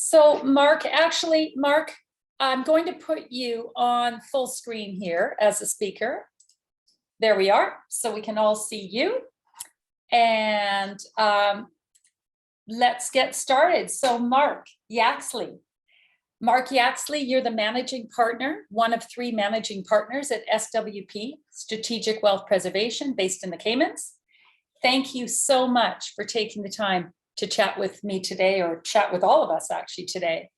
So Mark, I'm going to put you on full screen here as a speaker. There we are, so we can all see you. And let's get started. So Mark Yaxley, you're the managing partner, one of 3 managing partners at SWP, Strategic Wealth Preservation, based in the Caymans. Thank you so much for taking the time to chat with me today, or chat with all of us actually today.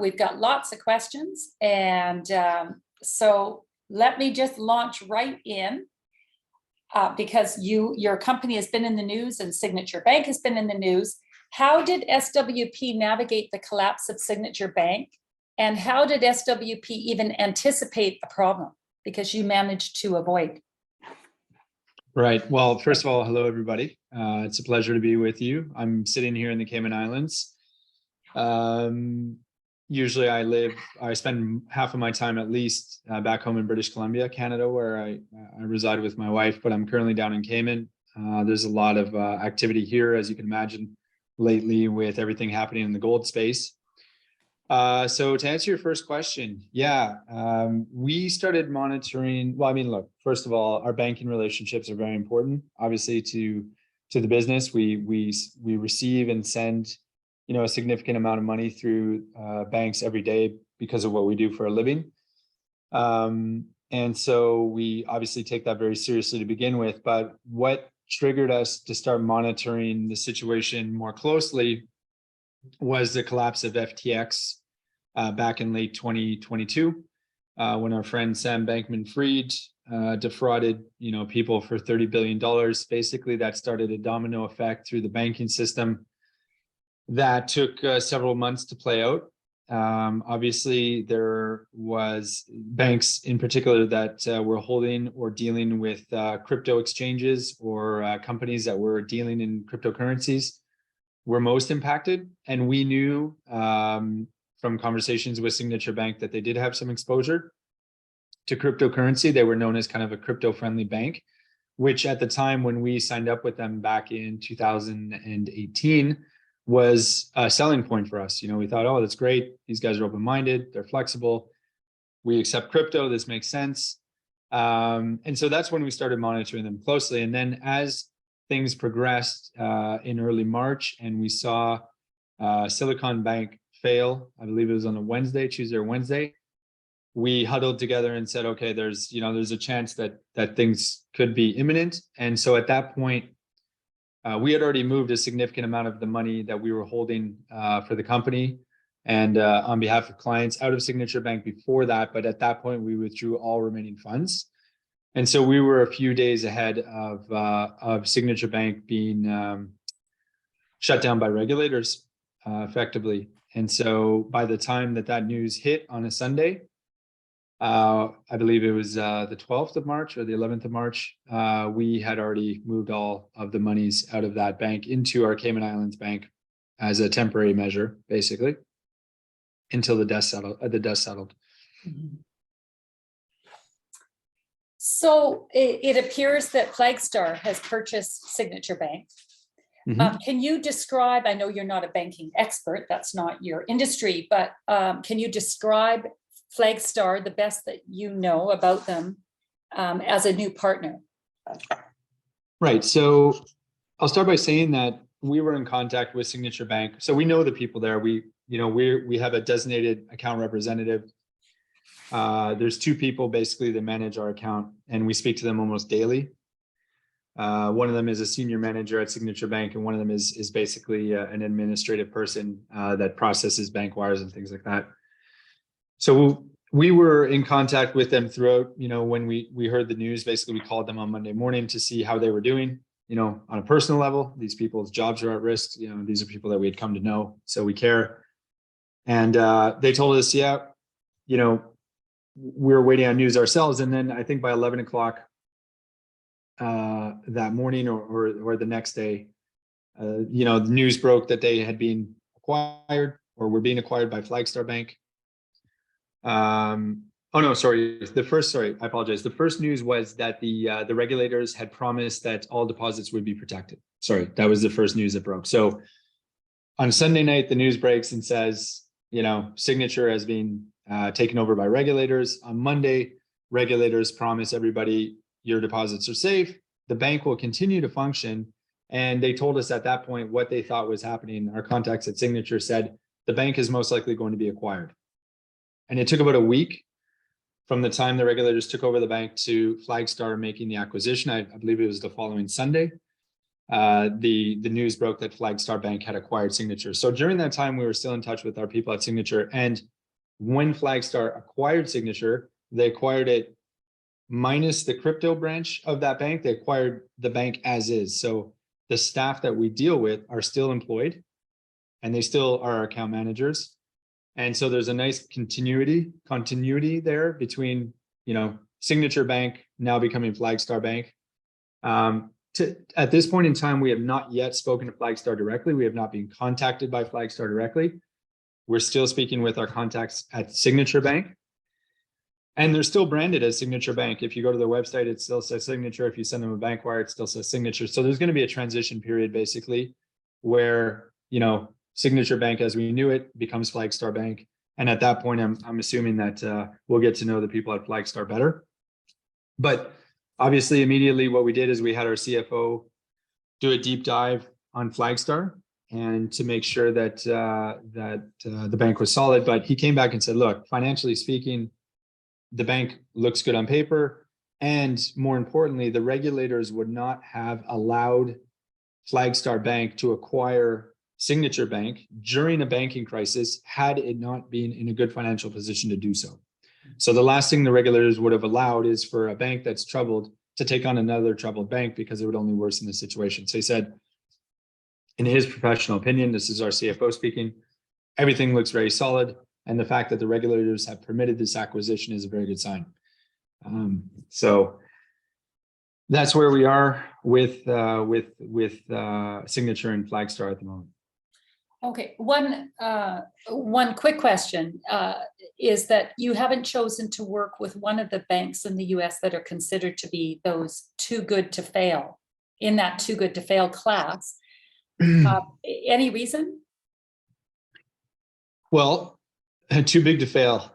We've got lots of questions, and so let me just launch right in, because your company has been in the news and Signature Bank has been in the news. How did SWP navigate the collapse of Signature Bank, and how did SWP even anticipate a problem, because you managed to avoid? Right. Well, first of all, hello, everybody. It's a pleasure to be with you. I'm sitting here in the Cayman Islands. Usually I spend half of my time at least back home in British Columbia, Canada, where I reside with my wife, but I'm currently down in Cayman. There's a lot of activity here, as you can imagine, lately with everything happening in the gold space. So to answer your first question, we started monitoring. Well, I mean, look, first of all, our banking relationships are very important, obviously, to the business. We receive and send, a significant amount of money through banks every day because of what we do for a living. And so we obviously take that very seriously to begin with. But what triggered us to start monitoring the situation more closely was the collapse of FTX back in late 2022, when our friend Sam Bankman-Fried defrauded, people for $30 billion. Basically, that started a domino effect through the banking system that took several months to play out. Obviously, there was banks in particular that were holding or dealing with crypto exchanges or companies that were dealing in cryptocurrencies were most impacted. And we knew from conversations with Signature Bank that they did have some exposure to cryptocurrency. They were known as kind of a crypto-friendly bank, which at the time when we signed up with them back in 2018 was a selling point for us. We thought, oh, that's great. These guys are open-minded. They're flexible. We accept crypto. This makes sense. And so that's when we started monitoring them closely. And then as things progressed in early March, and we saw Silicon Bank fail, I believe it was on a Tuesday or Wednesday, we huddled together and said, okay, there's a chance that things could be imminent. And so at that point, we had already moved a significant amount of the money that we were holding for the company and on behalf of clients out of Signature Bank before that. But at that point, we withdrew all remaining funds. And so we were a few days ahead of Signature Bank being shut down by regulators, effectively. And so by the time that news hit on a Sunday, I believe it was the 12th of March or the 11th of March, we had already moved all of the monies out of that bank into our Cayman Islands bank as a temporary measure, basically, until the dust settled. Mm-hmm. So it appears that Flagstar has purchased Signature Bank. Mm-hmm. Can you describe, I know you're not a banking expert, that's not your industry, but can you describe Flagstar the best that you know about them as a new partner? Right. So I'll start by saying that we were in contact with Signature Bank. So we know the people there. We have a designated account representative. There's 2 people basically that manage our account, and we speak to them almost daily. One of them is a senior manager at Signature Bank, and one of them is basically an administrative person that processes bank wires and things like that. So we were in contact with them throughout, when we heard the news. Basically, we called them on Monday morning to see how they were doing, on a personal level. These people's jobs are at risk. These are people that we had come to know, so we care. And they told us, we were waiting on news ourselves. And then I think by 11 o'clock that morning or the next day, the news broke that they had been acquired or were being acquired by Flagstar Bank. Oh no, sorry. I apologize. The first news was that the regulators had promised that all deposits would be protected. Sorry, that was the first news that broke. So On Sunday night, the news breaks and says, Signature has been taken over by regulators. On Monday, regulators promise everybody your deposits are safe. The bank will continue to function. And they told us at that point what they thought was happening. Our contacts at Signature said the bank is most likely going to be acquired. And it took about a week from the time the regulators took over the bank to Flagstar making the acquisition. I believe it was the following Sunday. The news broke that Flagstar Bank had acquired Signature. So during that time, we were still in touch with our people at Signature. And when Flagstar acquired Signature, they acquired it minus the crypto branch of that bank. They acquired the bank as is. So the staff that we deal with are still employed and they still are our account managers. And so there's a nice continuity there between, Signature Bank now becoming Flagstar Bank. At this point in time, we have not yet spoken to Flagstar directly. We have not been contacted by Flagstar directly. We're still speaking with our contacts at Signature Bank. And they're still branded as Signature Bank. If you go to their website, it still says Signature. If you send them a bank wire, it still says Signature. So there's going to be a transition period, basically, where, Signature Bank as we knew it becomes Flagstar Bank. And at that point, I'm assuming that we'll get to know the people at Flagstar better. But obviously, immediately what we did is we had our CFO do a deep dive on Flagstar and to make sure that the bank was solid. But he came back and said, look, financially speaking, the bank looks good on paper. And more importantly, the regulators would not have allowed Flagstar Bank to acquire Signature Bank during a banking crisis had it not been in a good financial position to do so. So the last thing the regulators would have allowed is for a bank that's troubled to take on another troubled bank because it would only worsen the situation. So he said, in his professional opinion, this is our CFO speaking, everything looks very solid. And the fact that the regulators have permitted this acquisition is a very good sign. So that's where we are with Signature and Flagstar at the moment. Okay, one quick question is that you haven't chosen to work with one of the banks in the US that are considered to be those too good to fail, in that too good to fail class. Any reason? Well, too big to fail.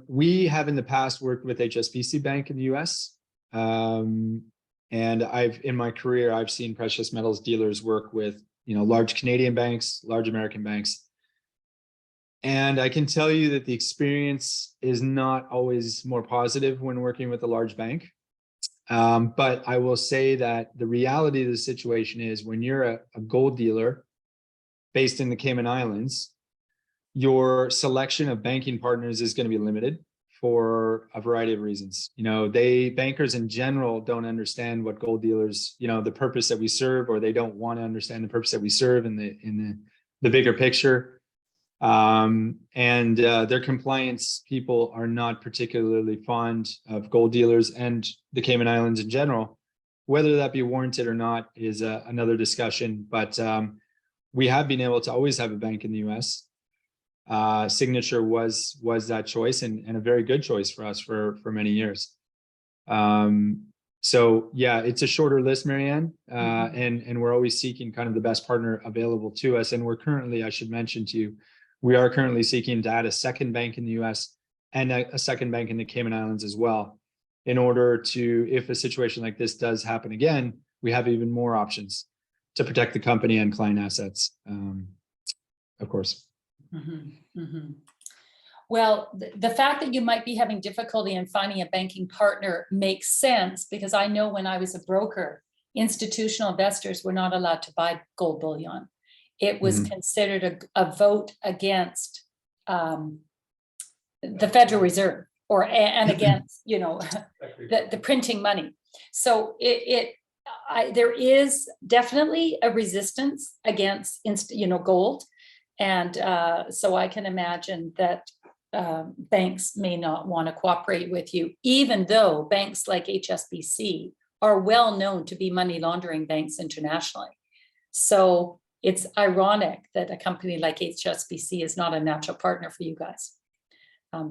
We have in the past worked with HSBC Bank in the US. And in my career, I've seen precious metals dealers work with large Canadian banks, large American banks. And I can tell you that the experience is not always more positive when working with a large bank. But I will say that the reality of the situation is when you're a gold dealer based in the Cayman Islands, your selection of banking partners is going to be limited for a variety of reasons. Bankers in general don't understand what gold dealers, the purpose that we serve, or they don't want to understand the purpose that we serve in the bigger picture. And their compliance people are not particularly fond of gold dealers and the Cayman Islands in general. Whether that be warranted or not is another discussion. But we have been able to always have a bank in the US. Signature was that choice and a very good choice for us for many years. So yeah, it's a shorter list, Marianne, and we're always seeking kind of the best partner available to us. And we're currently, I should mention to you, we are currently seeking to add a second bank in the US and a second bank in the Cayman Islands as well, in order to, if a situation like this does happen again, we have even more options to protect the company and client assets, of course. Well, the fact that you might be having difficulty in finding a banking partner makes sense, because I know when I was a broker, institutional investors were not allowed to buy gold bullion. It was considered a vote against the Federal Reserve and against, the printing money. So there is definitely a resistance against, gold. And so I can imagine that banks may not want to cooperate with you, even though banks like HSBC are well known to be money laundering banks internationally. So it's ironic that a company like HSBC is not a natural partner for you guys,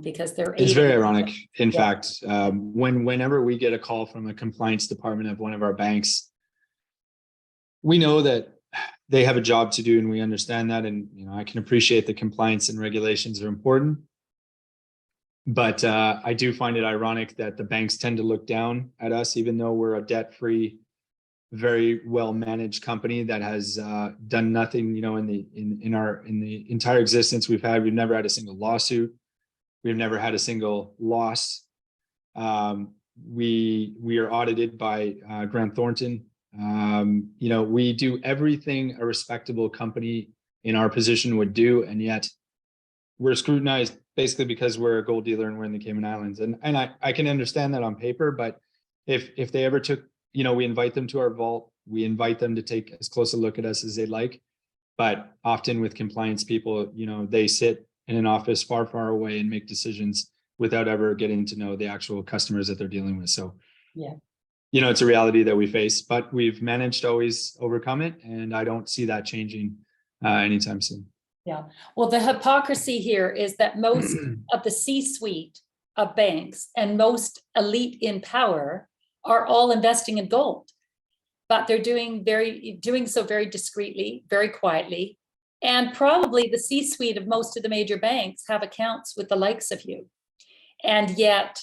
because it's very ironic. In fact, whenever we get a call from a compliance department of one of our banks, we know that they have a job to do, and we understand that. And, I can appreciate the compliance and regulations are important. But I do find it ironic that the banks tend to look down at us, even though we're a debt-free, very well-managed company that has done nothing, in the entire existence we've never had a single lawsuit. We've never had a single loss. We are audited by Grant Thornton. We do everything a respectable company in our position would do, and yet we're scrutinized basically because we're a gold dealer and we're in the Cayman Islands. And I can understand that on paper, but if they ever took, we invite them to our vault, we invite them to take as close a look at us as they'd like. But often with compliance people, they sit in an office far, far away and make decisions without ever getting to know the actual customers that they're dealing with. So, yeah, it's a reality that we face, but we've managed to always overcome it. And I don't see that changing anytime soon. yeah. Well, the hypocrisy here is that most of the C-suite of banks and most elite in power are all investing in gold, but they're doing so very discreetly, very quietly. And probably the C-suite of most of the major banks have accounts with the likes of you. And yet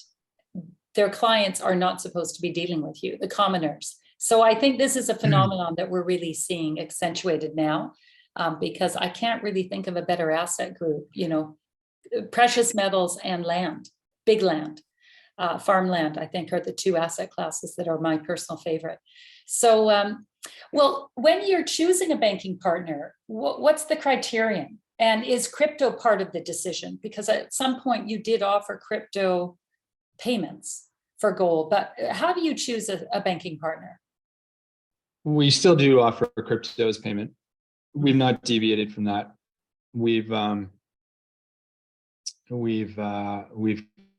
their clients are not supposed to be dealing with you, the commoners. So I think this is a phenomenon that we're really seeing accentuated now, because I can't really think of a better asset group, precious metals and land, big land, farmland, I think are the two asset classes that are my personal favorite. So, well, when you're choosing a banking partner, what's the criterion? And is crypto part of the decision? Because at some point you did offer crypto payments for gold, but how do you choose a banking partner? We still do offer crypto as payment. We've not deviated from that. We've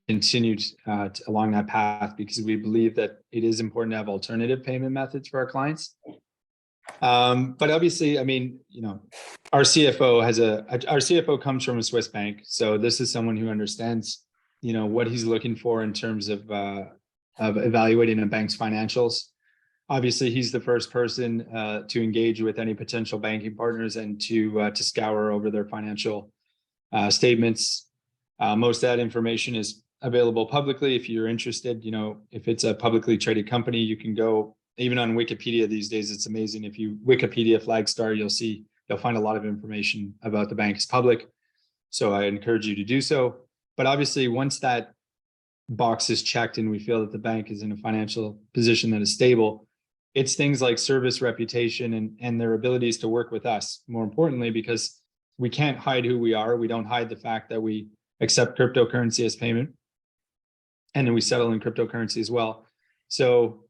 continued along that path because we believe that it is important to have alternative payment methods for our clients. But obviously, our CFO comes from a Swiss bank, so this is someone who understands, what he's looking for in terms of evaluating a bank's financials. Obviously, he's the first person to engage with any potential banking partners and to scour over their financial statements. Most of that information is available publicly. If you're interested, if it's a publicly traded company, you can go even on Wikipedia these days. It's amazing. If you Wikipedia Flagstar, you'll find a lot of information about the bank is public. So I encourage you to do so. But obviously, once that box is checked and we feel that the bank is in a financial position that is stable, it's things like service reputation and their abilities to work with us, more importantly, because we can't hide who we are. We don't hide the fact that we accept cryptocurrency as payment, and then we settle in cryptocurrency as well. So,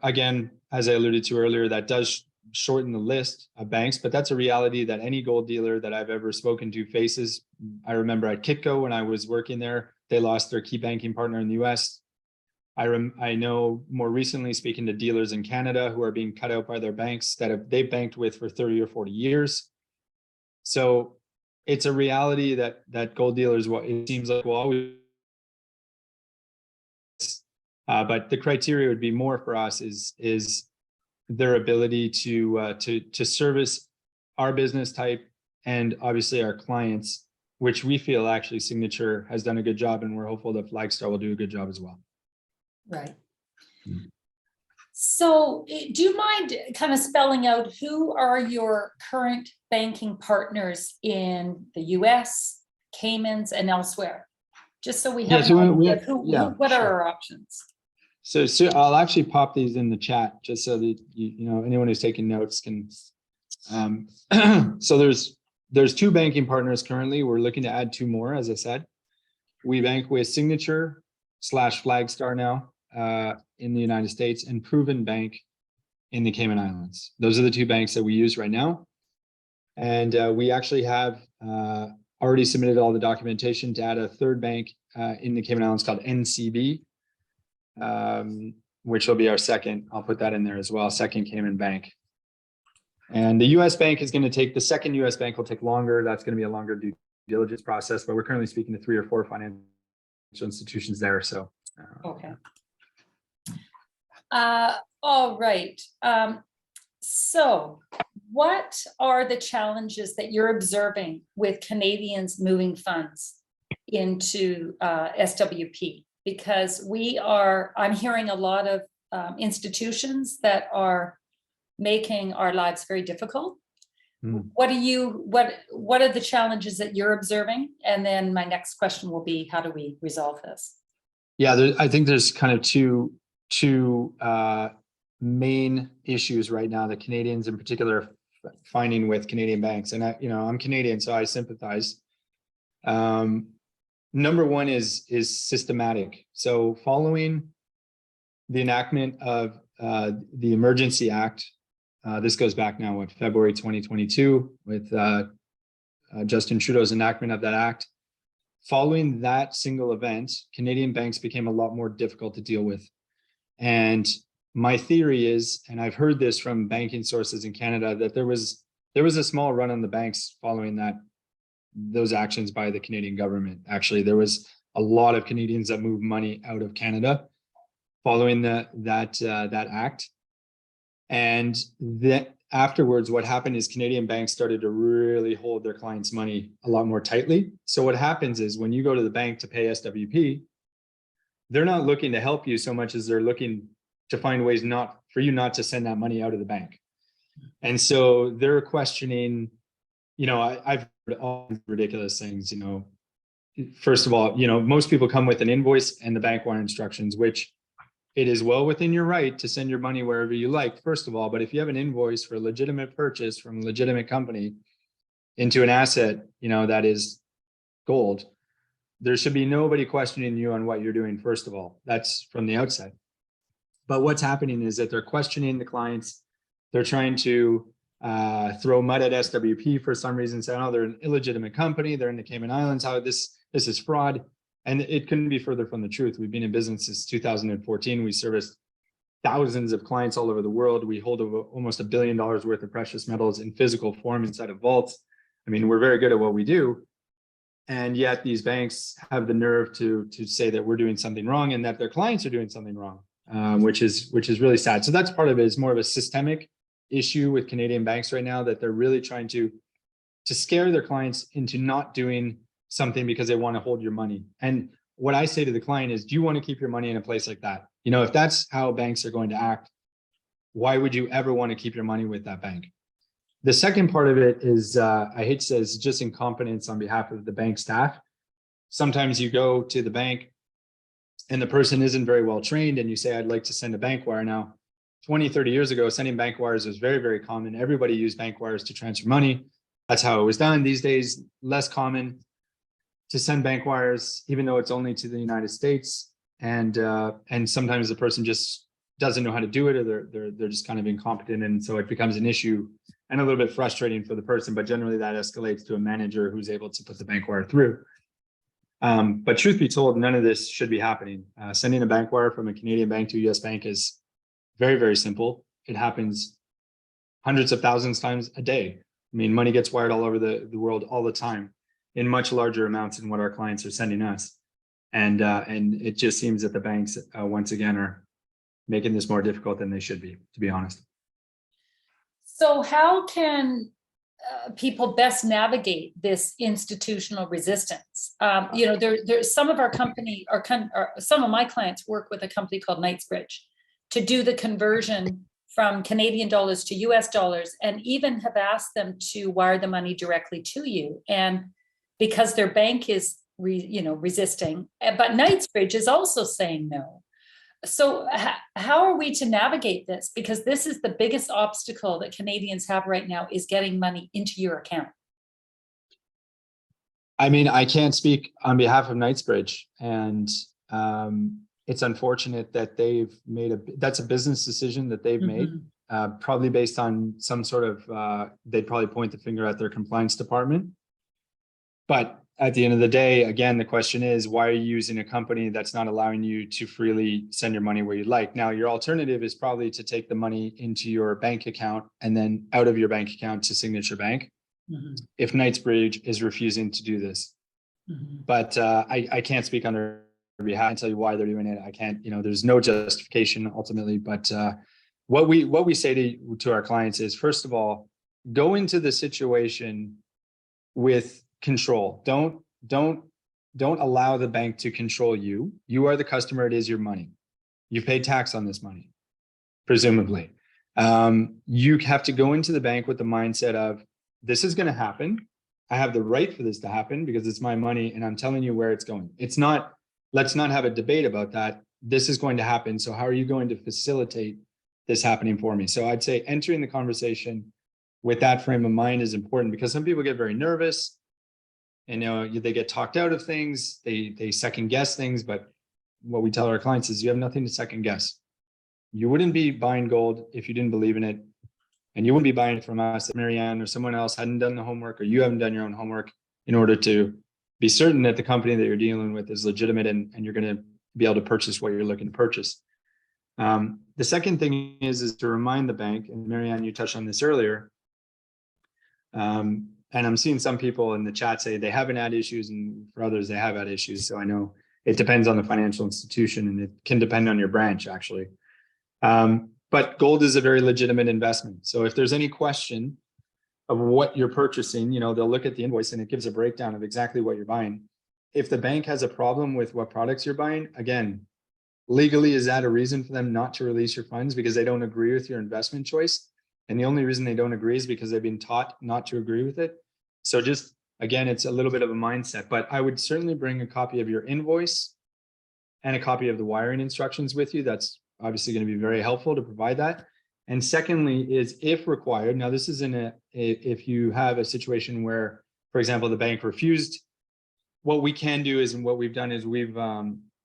again, as I alluded to earlier, that does shorten the list of banks, but that's a reality that any gold dealer that I've ever spoken to faces. I remember at Kitco when I was working there, they lost their key banking partner in the US. I know more recently speaking to dealers in Canada who are being cut out by their banks that they've banked with for 30 or 40 years. So it's a reality that gold dealers, it seems like, will always. But the criteria would be more for us is their ability to service our business type and obviously our clients, which we feel actually Signature has done a good job, and we're hopeful that Flagstar will do a good job as well. Right. So do you mind kind of spelling out who are your current banking partners in the US, Caymans, and elsewhere? Just so we have an idea of what are our options? So I'll actually pop these in the chat just so that anyone who's taking notes can. So there's two banking partners currently. We're looking to add two more, as I said. We bank with Signature / Flagstar now in the United States, and Proven Bank in the Cayman Islands. Those are the two banks that we use right now. And we actually have already submitted all the documentation to add a third bank in the Cayman Islands called NCB, which will be our second. I'll put that in there as well, second Cayman bank. And the US bank is going to take, the second US bank will take longer. That's going to be a longer due diligence process, but we're currently speaking to 3 or 4 financial institutions there. So, okay. All right. So what are the challenges that you're observing with Canadians moving funds into SWP? Because I'm hearing a lot of institutions that are making our lives very difficult. Mm. What are the challenges that you're observing? And then my next question will be, how do we resolve this? Yeah, I think there's kind of two main issues right now that Canadians in particular are finding with Canadian banks. And I'm Canadian, so I sympathize. Number one is systematic. So following the enactment of the Emergency Act, this goes back now, February 2022, with Justin Trudeau's enactment of that act. Following that single event, Canadian banks became a lot more difficult to deal with. And my theory is, and I've heard this from banking sources in Canada, that there was a small run on the banks following those actions by the Canadian government. Actually, there was a lot of Canadians that moved money out of Canada following that act. And that afterwards, what happened is Canadian banks started to really hold their clients' money a lot more tightly. So what happens is when you go to the bank to pay SWP, they're not looking to help you so much as they're looking to find ways for you not to send that money out of the bank. And so they're questioning, I've heard all ridiculous things, first of all, most people come with an invoice and the bank wire instructions, which it is well within your right to send your money wherever you like, first of all. But if you have an invoice for a legitimate purchase from a legitimate company into an asset, that is gold, there should be nobody questioning you on what you're doing, first of all. That's from the outset. But what's happening is that they're questioning the clients. They're trying to throw mud at SWP for some reason, saying, oh, they're an illegitimate company. They're in the Cayman Islands. How this is fraud. And it couldn't be further from the truth. We've been in business since 2014. We serviced thousands of clients all over the world. We hold almost $1 billion worth of precious metals in physical form inside of vaults. I mean, we're very good at what we do. And yet these banks have the nerve to say that we're doing something wrong and that their clients are doing something wrong, which is really sad. So that's part of it, is more of a systemic issue with Canadian banks right now, that they're really trying to scare their clients into not doing something because they want to hold your money. And what I say to the client is, do you want to keep your money in a place like that? If that's how banks are going to act, why would you ever want to keep your money with that bank? The second part of it is, I hate to say, it's just incompetence on behalf of the bank staff. Sometimes you go to the bank and the person isn't very well trained and you say, I'd like to send a bank wire. Now, 20, 30 years ago, sending bank wires was very, very common. Everybody used bank wires to transfer money. That's how it was done. These days, less common to send bank wires, even though it's only to the United States. And sometimes the person just doesn't know how to do it, or they're just kind of incompetent. And so it becomes an issue and a little bit frustrating for the person, but generally that escalates to a manager who's able to put the bank wire through. But truth be told, none of this should be happening. Sending a bank wire from a Canadian bank to a US bank is very, very simple. It happens hundreds of thousands of times a day. I mean, money gets wired all over the world all the time in much larger amounts than what our clients are sending us. And it just seems that the banks, once again, are making this more difficult than they should be, to be honest. So how can people best navigate this institutional resistance? There's some of our company, or some of my clients work with a company called Knightsbridge to do the conversion from Canadian dollars to US dollars, and even have asked them to wire the money directly to you. And because their bank is resisting, but Knightsbridge is also saying no. So how are we to navigate this? Because this is the biggest obstacle that Canadians have right now, is getting money into your account. I mean, I can't speak on behalf of Knightsbridge, and it's unfortunate that that's a business decision that they've made, probably based on some sort of, they'd probably point the finger at their compliance department. But at the end of the day, again, the question is, why are you using a company that's not allowing you to freely send your money where you'd like? Now, your alternative is probably to take the money into your bank account and then out of your bank account to Signature Bank, if Knightsbridge is refusing to do this. But I can't speak on their behalf and tell you why they're doing it. I can't, there's no justification ultimately, but what we say to our clients is, first of all, go into the situation with control. Don't allow the bank to control you. You are the customer. It is your money. You pay tax on this money, presumably. You have to go into the bank with the mindset of, this is going to happen. I have the right for this to happen because it's my money and I'm telling you where it's going. It's not, let's not have a debate about that. This is going to happen. So how are you going to facilitate this happening for me? So I'd say entering the conversation with that frame of mind is important, because some people get very nervous and they get talked out of things. They second guess things. But what we tell our clients is, you have nothing to second guess. You wouldn't be buying gold if you didn't believe in it. And you wouldn't be buying it from us if Marianne or someone else hadn't done the homework, or you haven't done your own homework in order to be certain that the company that you're dealing with is legitimate and you're going to be able to purchase what you're looking to purchase. The second thing is to remind the bank, and Marianne, you touched on this earlier. And I'm seeing some people in the chat say they haven't had issues, and for others, they have had issues. So I know it depends on the financial institution, and it can depend on your branch, actually. But gold is a very legitimate investment. So if there's any question of what you're purchasing, they'll look at the invoice and it gives a breakdown of exactly what you're buying. If the bank has a problem with what products you're buying, again, legally, is that a reason for them not to release your funds because they don't agree with your investment choice? And the only reason they don't agree is because they've been taught not to agree with it. So just, again, it's a little bit of a mindset, but I would certainly bring a copy of your invoice and a copy of the wiring instructions with you. That's obviously going to be very helpful to provide that. And secondly is, if required, now this is if you have a situation where, for example, the bank refused, what we can do is, and what we've done is we've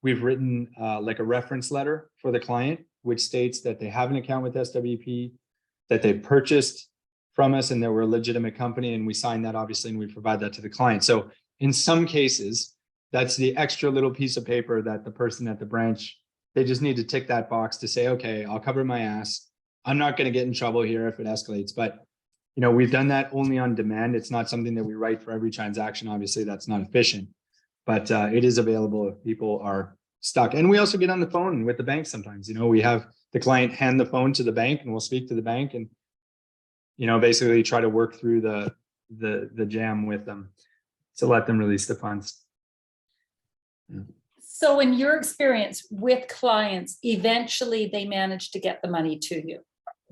written like a reference letter for the client, which states that they have an account with SWP, that they purchased from us and that we're a legitimate company. And we sign that, obviously, and we provide that to the client. So in some cases, that's the extra little piece of paper that the person at the branch, they just need to tick that box to say, okay, I'll cover my ass. I'm not going to get in trouble here if it escalates. But, we've done that only on demand. It's not something that we write for every transaction. Obviously, that's not efficient, but it is available if people are stuck. And we also get on the phone with the bank sometimes. We have the client hand the phone to the bank, and we'll speak to the bank and, basically try to work through the jam with them to let them release the funds. Yeah. So in your experience with clients, eventually they manage to get the money to you.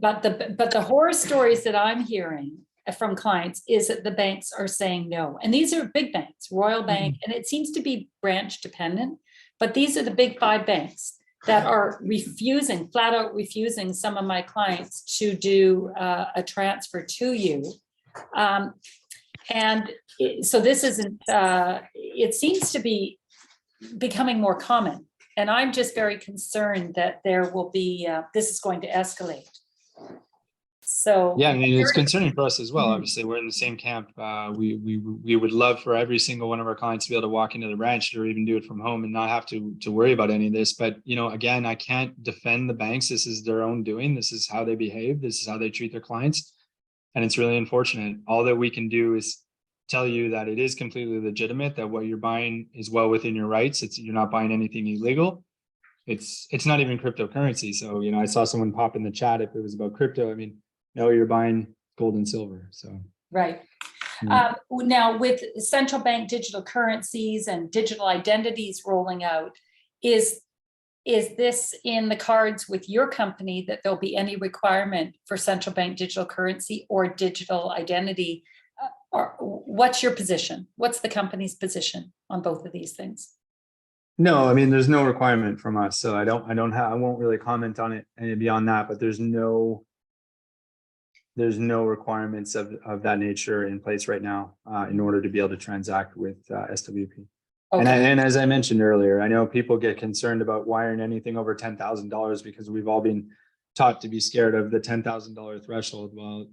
But the horror stories that I'm hearing from clients is that the banks are saying no. And these are big banks, Royal Bank, and it seems to be branch dependent, but these are the big 5 banks that are flat out refusing some of my clients to do a transfer to you. So this isn't, it seems to be becoming more common. And I'm just very concerned that there will be, this is going to escalate. So yeah, I mean, it's concerning for us as well. Obviously, we're in the same camp. We would love for every single one of our clients to be able to walk into the branch or even do it from home and not have to worry about any of this. But, again, I can't defend the banks. This is their own doing. This is how they behave. This is how they treat their clients. And it's really unfortunate. All that we can do is tell you that it is completely legitimate, that what you're buying is well within your rights. You're not buying anything illegal. It's not even cryptocurrency. So, I saw someone pop in the chat if it was about crypto. I mean, no, you're buying gold and silver. So right. Yeah. Now with central bank digital currencies and digital identities rolling out, is this in the cards with your company that there'll be any requirement for central bank digital currency or digital identity? Or what's your position? What's the company's position on both of these things? No, I mean, there's no requirement from us. So I won't really comment on it and beyond that, but there's no requirements of that nature in place right now in order to be able to transact with SWP. Okay. And as I mentioned earlier, I know people get concerned about wiring anything over $10,000 because we've all been taught to be scared of the $10,000 threshold. Well,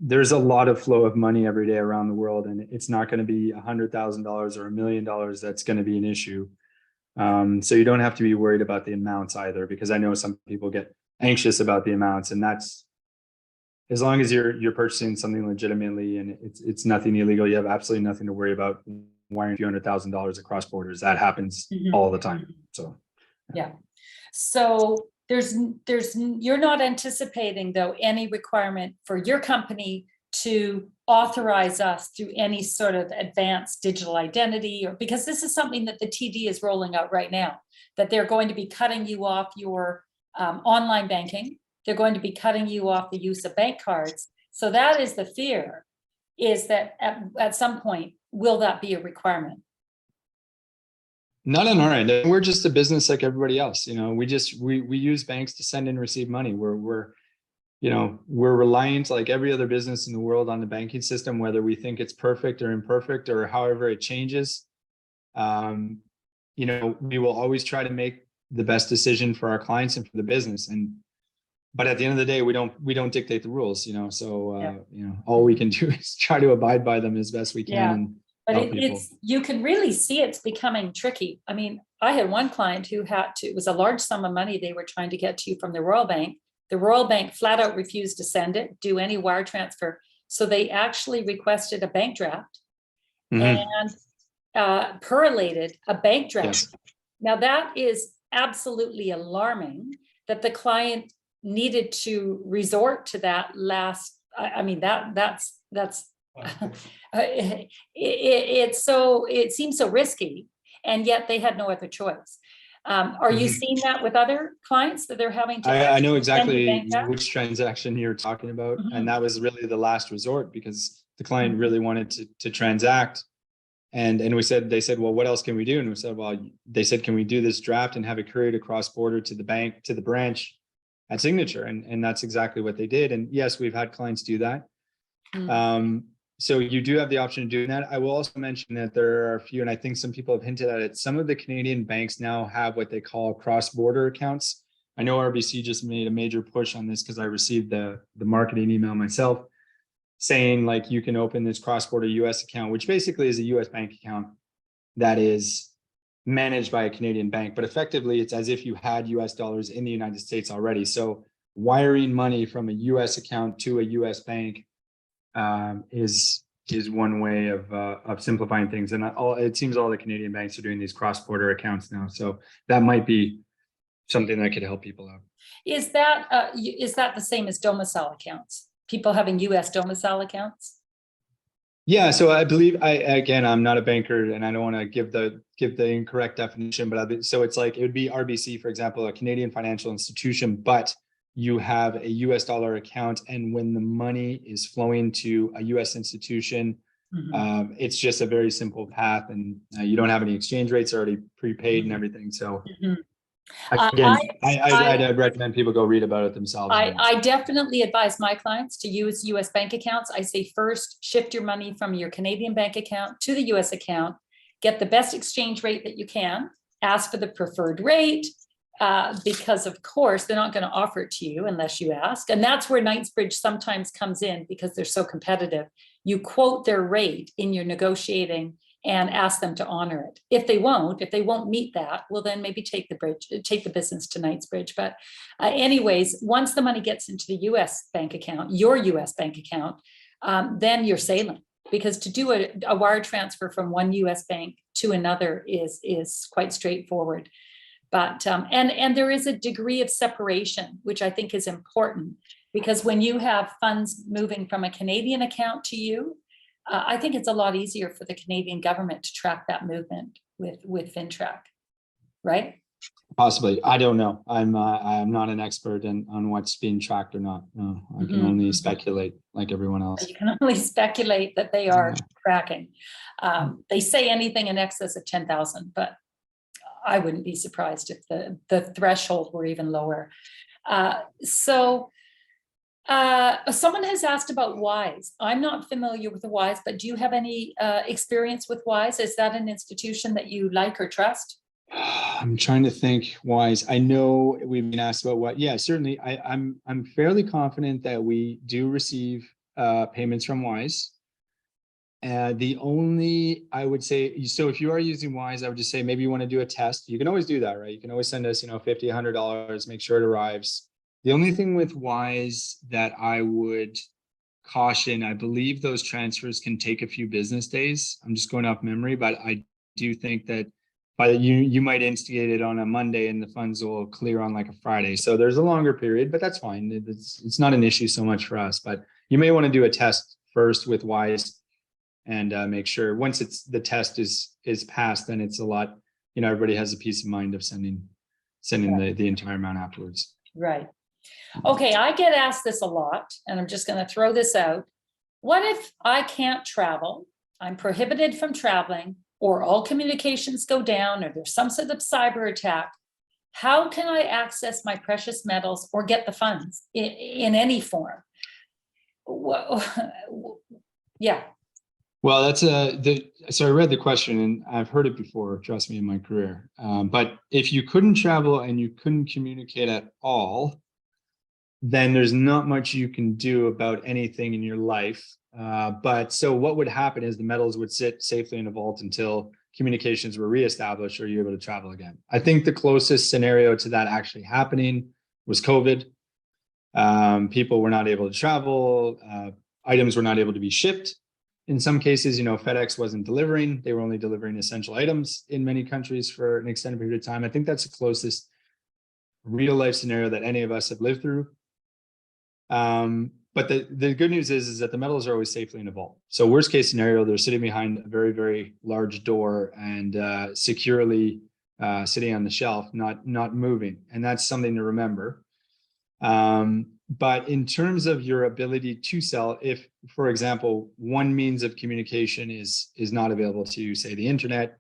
there's a lot of flow of money every day around the world, and it's not going to be $100,000 or $1 million that's going to be an issue. So you don't have to be worried about the amounts either, because I know some people get anxious about the amounts, and that's, as long as you're purchasing something legitimately and it's nothing illegal, you have absolutely nothing to worry about wiring a few $100,000 across borders. That happens all the time. So yeah. So you're not anticipating though any requirement for your company to authorize us through any sort of advanced digital identity, or because this is something that the TD is rolling out right now, that they're going to be cutting you off your online banking. They're going to be cutting you off the use of bank cards. So that is the fear, is that at some point, will that be a requirement? Not on our end. We're just a business like everybody else. You know, we use banks to send and receive money. We're reliant like every other business in the world on the banking system, whether we think it's perfect or imperfect or however it changes. You know, we will always try to make the best decision for our clients and for the business. But at the end of the day, we don't dictate the rules, you know, so, you know, all we can do is try to abide by them as best we can. Yeah. And but help people. You can really see it's becoming tricky. I mean, I had one client who it was a large sum of money they were trying to get to you from the Royal Bank. The Royal Bank flat out refused to send it, do any wire transfer. So they actually requested a bank draft and perolated a bank draft. Yes. Now that is absolutely alarming that the client needed to resort to that last. I mean, that's it seems so risky, and yet they had no other choice. Are you seeing that with other clients that they're having to? I know exactly which transaction you're talking about. And that was really the last resort because the client really wanted to transact. And they said, well, what else can we do? And we said, well, they said, can we do this draft and have it couriered across border to the bank, to the branch at signature? And that's exactly what they did. And yes, we've had clients do that. So you do have the option of doing that. I will also mention that there are a few, and I think some people have hinted at it. Some of the Canadian banks now have what they call cross-border accounts. I know RBC just made a major push on this because I received the marketing email myself saying like you can open this cross-border US account, which basically is a US bank account that is managed by a Canadian bank, but effectively it's as if you had US dollars in the United States already. So wiring money from a US account to a US bank is one way of simplifying things. And it seems all the Canadian banks are doing these cross-border accounts now. So that might be something that could help people out. Is that the same as domicile accounts? People having US domicile accounts? Yeah, so I believe I'm not a banker and I don't want to give the incorrect definition, but so it's like it would be RBC, for example, a Canadian financial institution, but you have a US dollar account, and when the money is flowing to a US institution, it's just a very simple path, and you don't have any exchange rates already prepaid and everything. So again, I'd recommend people go read about it themselves. I definitely advise my clients to use US bank accounts. I say first, shift your money from your Canadian bank account to the US account, get the best exchange rate that you can, ask for the preferred rate, because of course they're not going to offer it to you unless you ask. And that's where Knightsbridge sometimes comes in because they're so competitive. You quote their rate in your negotiating and ask them to honor it. If they won't meet that, well, then maybe take the business to Knightsbridge. But anyways, once the money gets into the US bank account, your US bank account, then you're sailing, because to do a wire transfer from one US bank to another is quite straightforward. But and there is a degree of separation, which I think is important, because when you have funds moving from a Canadian account to you, I think it's a lot easier for the Canadian government to track that movement with FinTrack, right? Possibly. I don't know. I'm not an expert on what's being tracked or not. No, I can only speculate like everyone else. You can only speculate that they are tracking. They say anything in excess of 10,000, but I wouldn't be surprised if the threshold were even lower. Someone has asked about WISE. I'm not familiar with the WISE, but do you have any experience with WISE? Is that an institution that you like or trust? I'm trying to think. WISE. I know we've been asked about what. Yeah, certainly. I'm fairly confident that we do receive payments from WISE. I would say, so if you are using WISE, I would just say maybe you want to do a test. You can always do that, right? You can always send us, $50, $100, make sure it arrives. The only thing with WISE that I would caution, I believe those transfers can take a few business days. I'm just going off memory, but I do think that but you might instigate it on a Monday and the funds will clear on like a Friday. So there's a longer period, but that's fine. It's not an issue so much for us, but you may want to do a test first with Wise and make sure once the test is passed, then it's a lot, everybody has a peace of mind of sending the entire amount afterwards. Right. Okay, I get asked this a lot, and I'm just going to throw this out. What if I can't travel? I'm prohibited from traveling, or all communications go down, or there's some sort of cyber attack. How can I access my precious metals or get the funds in any form? Yeah. Well, so I read the question and I've heard it before, trust me, in my career. But if you couldn't travel and you couldn't communicate at all, then there's not much you can do about anything in your life. But so what would happen is the metals would sit safely in a vault until communications were reestablished or you're able to travel again. I think the closest scenario to that actually happening was COVID. People were not able to travel. Items were not able to be shipped. In some cases, FedEx wasn't delivering. They were only delivering essential items in many countries for an extended period of time. I think that's the closest real life scenario that any of us have lived through. But the good news is that the metals are always safely in a vault. So worst case scenario, they're sitting behind a very, very large door and securely sitting on the shelf, not moving. And that's something to remember. But in terms of your ability to sell, if, for example, one means of communication is not available to you, say the internet,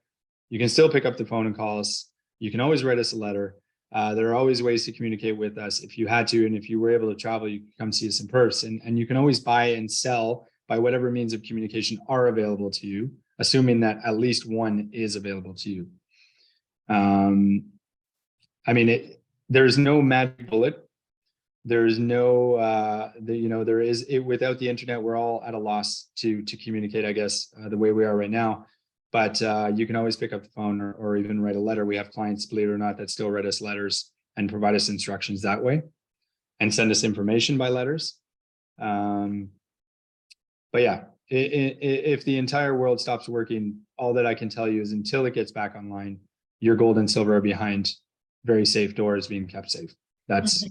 you can still pick up the phone and call us. You can always write us a letter. There are always ways to communicate with us if you had to, and if you were able to travel, you could come see us in person. And you can always buy and sell by whatever means of communication are available to you, assuming that at least one is available to you. There's no magic bullet. There's no, there is it without the internet. We're all at a loss to communicate, I guess, the way we are right now. But you can always pick up the phone or even write a letter. We have clients, believe it or not, that still write us letters and provide us instructions that way and send us information by letters. But yeah, if the entire world stops working, all that I can tell you is until it gets back online, your gold and silver are behind very safe doors being kept safe. That's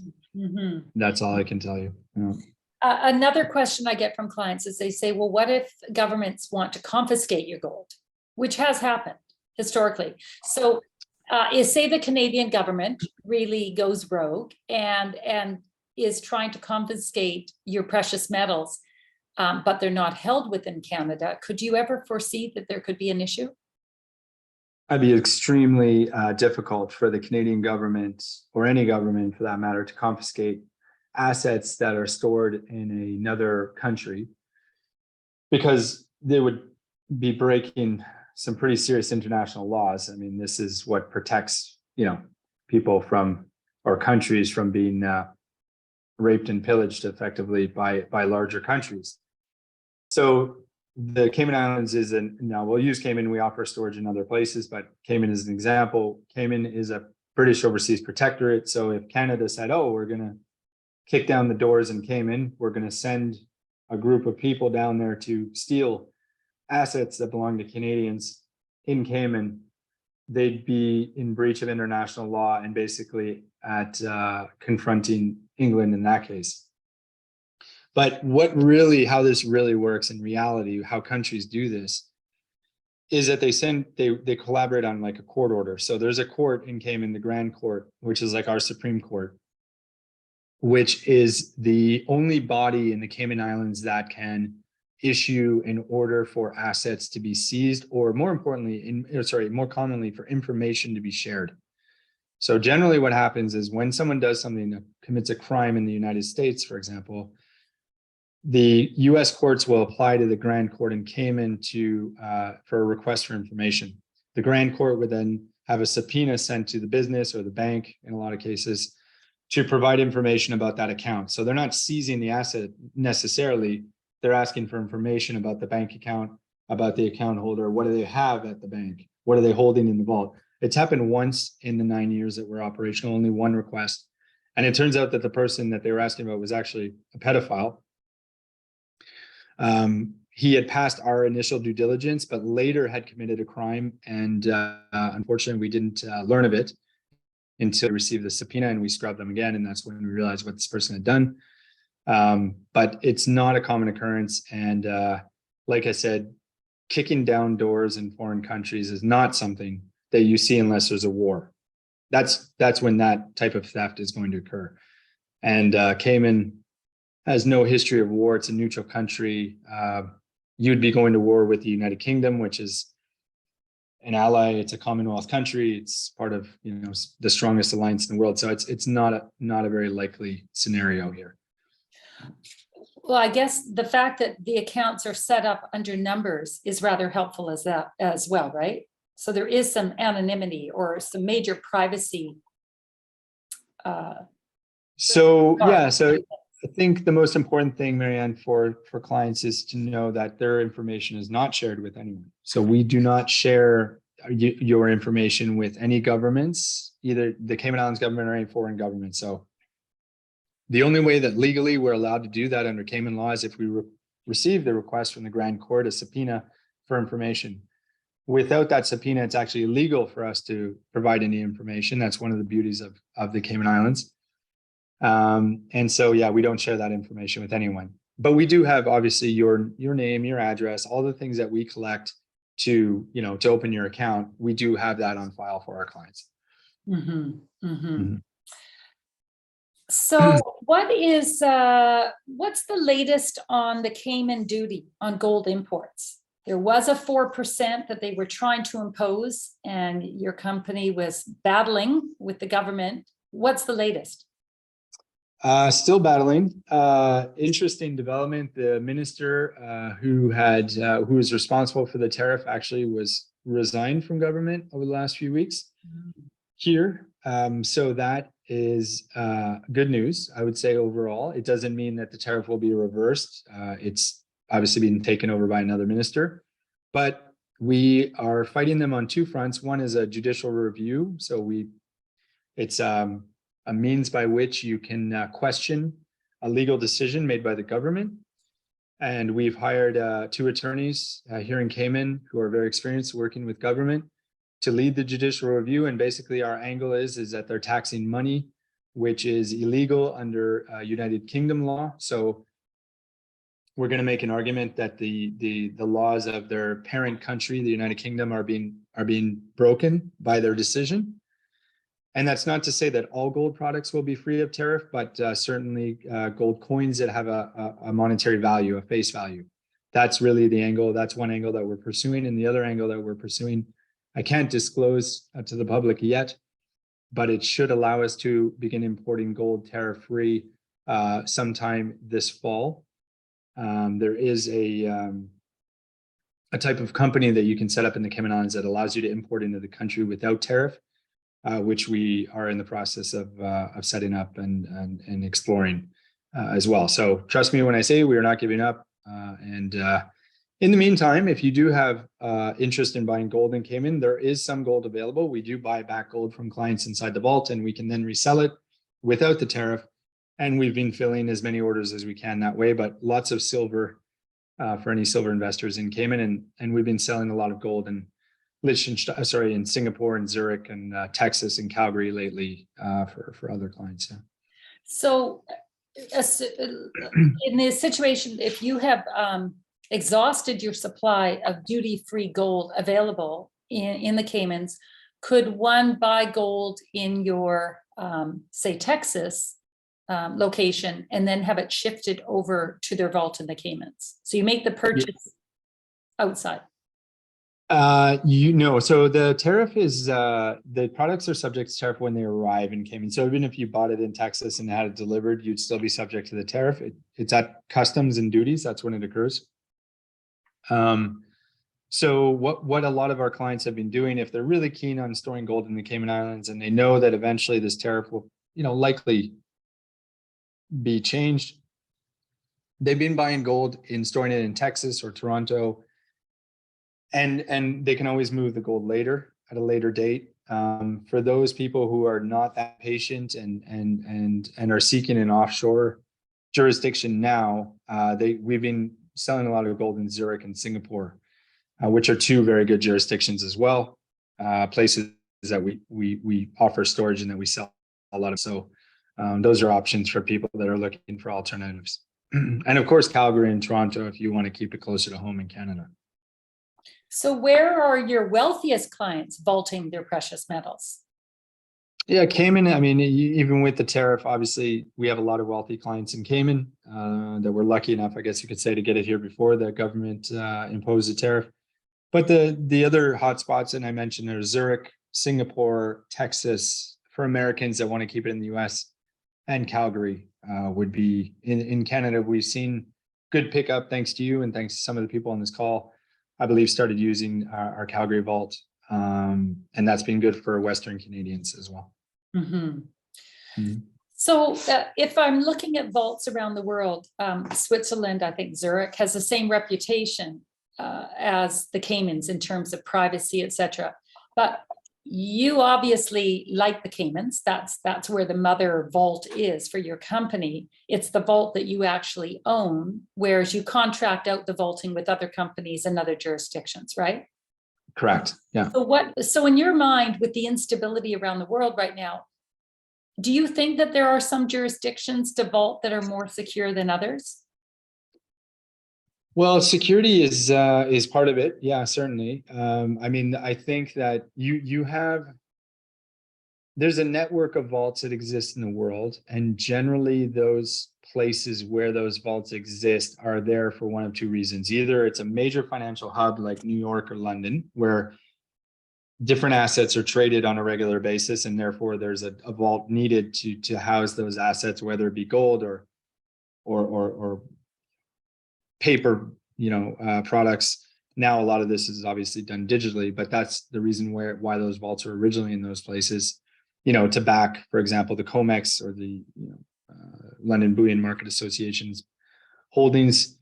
all I can tell you. Another question I get from clients is they say, well, what if governments want to confiscate your gold, which has happened historically? So say the Canadian government really goes rogue and is trying to confiscate your precious metals, but they're not held within Canada. Could you ever foresee that there could be an issue? It'd be extremely difficult for the Canadian government, or any government for that matter, to confiscate assets that are stored in another country, because they would be breaking some pretty serious international laws. I mean, this is what protects, people from, or countries from being raped and pillaged effectively by larger countries. So the Cayman Islands now we'll use Cayman. We offer storage in other places, but Cayman is an example. Cayman is a British overseas protectorate. So if Canada said, oh, we're going to kick down the doors in Cayman, we're going to send a group of people down there to steal assets that belong to Canadians in Cayman, they'd be in breach of international law and basically at confronting England in that case. But how this really works in reality, how countries do this, is that they collaborate on like a court order. So there's a court in Cayman, the Grand Court, which is like our Supreme Court, which is the only body in the Cayman Islands that can issue an order for assets to be seized, or more commonly for information to be shared. So generally what happens is when someone does something that commits a crime in the United States, for example, the US courts will apply to the Grand Court in Cayman for a request for information. The Grand Court would then have a subpoena sent to the business or the bank, in a lot of cases, to provide information about that account. So they're not seizing the asset necessarily. They're asking for information about the bank account, about the account holder. What do they have at the bank? What are they holding in the vault? It's happened once in the 9 years that we're operational, only one request. And it turns out that the person that they were asking about was actually a pedophile. he had passed our initial due diligence, but later had committed a crime. And unfortunately, we didn't learn of it until we received the subpoena, and we scrubbed them again. And that's when we realized what this person had done. But it's not a common occurrence. And like I said, kicking down doors in foreign countries is not something that you see unless there's a war. That's when that type of theft is going to occur. And Cayman has no history of war. It's a neutral country. You'd be going to war with the United Kingdom, which is an ally. It's a Commonwealth country. It's part of, you know, the strongest alliance in the world. So it's not a very likely scenario here. Well, I guess the fact that the accounts are set up under numbers is rather helpful as well, right? So there is some anonymity or some major privacy. So I think the most important thing, Marianne, for clients is to know that their information is not shared with anyone. So we do not share your information with any governments, either the Cayman Islands government or any foreign government. So the only way that legally we're allowed to do that under Cayman law is if we receive the request from the Grand Court, a subpoena for information. Without that subpoena, it's actually illegal for us to provide any information. That's one of the beauties of the Cayman Islands. And so, yeah, we don't share that information with anyone. But we do have obviously your name, your address, all the things that we collect to open your account. We do have that on file for our clients. Mm-hmm, mm-hmm. Mm-hmm. So what's the latest on the Cayman duty on gold imports? There was a 4% that they were trying to impose, and your company was battling with the government. What's the latest? Still battling. Interesting development. The minister who was responsible for the tariff actually was resigned from government over the last few weeks here. So that is good news, I would say overall. It doesn't mean that the tariff will be reversed. It's obviously being taken over by another minister, but we are fighting them on two fronts. One is a judicial review. So it's a means by which you can question a legal decision made by the government. And we've hired 2 attorneys here in Cayman who are very experienced working with government to lead the judicial review. And basically our angle is that they're taxing money, which is illegal under United Kingdom law. So we're going to make an argument that the laws of their parent country, the United Kingdom, are being broken by their decision. And that's not to say that all gold products will be free of tariff, but certainly gold coins that have a monetary value, a face value. That's really the angle. That's one angle that we're pursuing. And the other angle that we're pursuing, I can't disclose to the public yet, but it should allow us to begin importing gold tariff-free sometime this fall. There is a type of company that you can set up in the Cayman Islands that allows you to import into the country without tariff, which we are in the process of setting up and exploring as well. So trust me when I say we are not giving up. And in the meantime, if you do have interest in buying gold in Cayman, there is some gold available. We do buy back gold from clients inside the vault, and we can then resell it without the tariff. And we've been filling as many orders as we can that way, but lots of silver for any silver investors in Cayman. And we've been selling a lot of gold in in Singapore and Zurich and Texas and Calgary lately for other clients. Yeah. So in this situation, if you have exhausted your supply of duty-free gold available in the Caymans, could one buy gold in your, say, Texas location and then have it shifted over to their vault in the Caymans? So you make the purchase outside. So the tariff is the products are subject to tariff when they arrive in Cayman. So even if you bought it in Texas and had it delivered, you'd still be subject to the tariff. It's at customs and duties. That's when it occurs. So what a lot of our clients have been doing, if they're really keen on storing gold in the Cayman Islands and they know that eventually this tariff will, likely be changed, they've been buying gold and storing it in Texas or Toronto. And they can always move the gold later at a later date. For those people who are not that patient and are seeking an offshore jurisdiction now, we've been selling a lot of gold in Zurich and Singapore, which are two very good jurisdictions as well. Places that we offer storage and that we sell a lot of. So those are options for people that are looking for alternatives. And of course, Calgary and Toronto, if you want to keep it closer to home in Canada. So where are your wealthiest clients vaulting their precious metals? Yeah, Cayman, I mean, even with the tariff, obviously, we have a lot of wealthy clients in Cayman that we're lucky enough, I guess you could say, to get it here before the government imposed a tariff. But the other hotspots, and I mentioned, are Zurich, Singapore, Texas, for Americans that want to keep it in the US, and Calgary would be in Canada. We've seen good pickup thanks to you and thanks to some of the people on this call, I believe, started using our Calgary vault. And that's been good for Western Canadians as well. Mm-hmm. Mm-hmm. So if I'm looking at vaults around the world, Switzerland, I think Zurich has the same reputation as the Caymans in terms of privacy, etc. But you obviously like the Caymans. That's where the mother vault is for your company. It's the vault that you actually own, whereas you contract out the vaulting with other companies and other jurisdictions, right? Correct. Yeah. So in your mind, with the instability around the world right now, do you think that there are some jurisdictions to vault that are more secure than others? Well, security is part of it. Yeah, certainly. I mean, I think that there's a network of vaults that exist in the world, and generally those places where those vaults exist are there for one of two reasons. Either it's a major financial hub like New York or London, where different assets are traded on a regular basis, and therefore there's a vault needed to house those assets, whether it be gold or paper, products. Now, a lot of this is obviously done digitally, but that's the reason why those vaults were originally in those places, to back, for example, the COMEX or the London Bullion Market Association's holdings,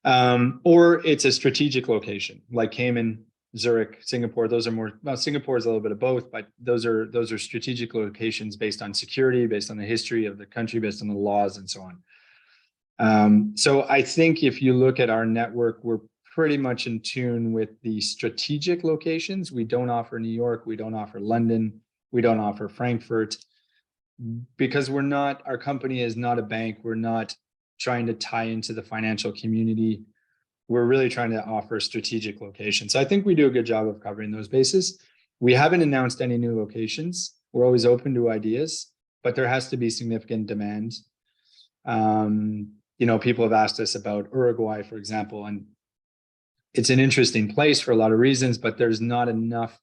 or it's a strategic location like Cayman, Zurich, Singapore. Those are more, well, Singapore is a little bit of both, but those are strategic locations based on security, based on the history of the country, based on the laws and so on. So I think if you look at our network, we're pretty much in tune with the strategic locations. We don't offer New York, we don't offer London, we don't offer Frankfurt, because our company is not a bank. We're not trying to tie into the financial community. We're really trying to offer strategic locations. So I think we do a good job of covering those bases. We haven't announced any new locations. We're always open to ideas, but there has to be significant demand. People have asked us about Uruguay, for example, and it's an interesting place for a lot of reasons, but there's not enough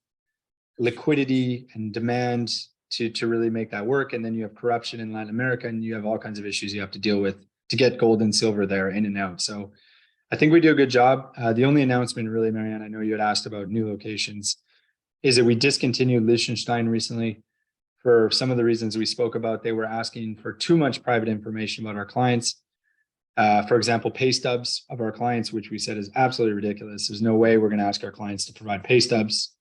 liquidity and demand to really make that work. And then you have corruption in Latin America, and you have all kinds of issues you have to deal with to get gold and silver there in and out. So I think we do a good job. The only announcement really, Marianne, I know you had asked about new locations, is that we discontinued Liechtenstein recently for some of the reasons we spoke about. They were asking for too much private information about our clients. For example, pay stubs of our clients, which we said is absolutely ridiculous. There's no way we're going to ask our clients to provide pay stubs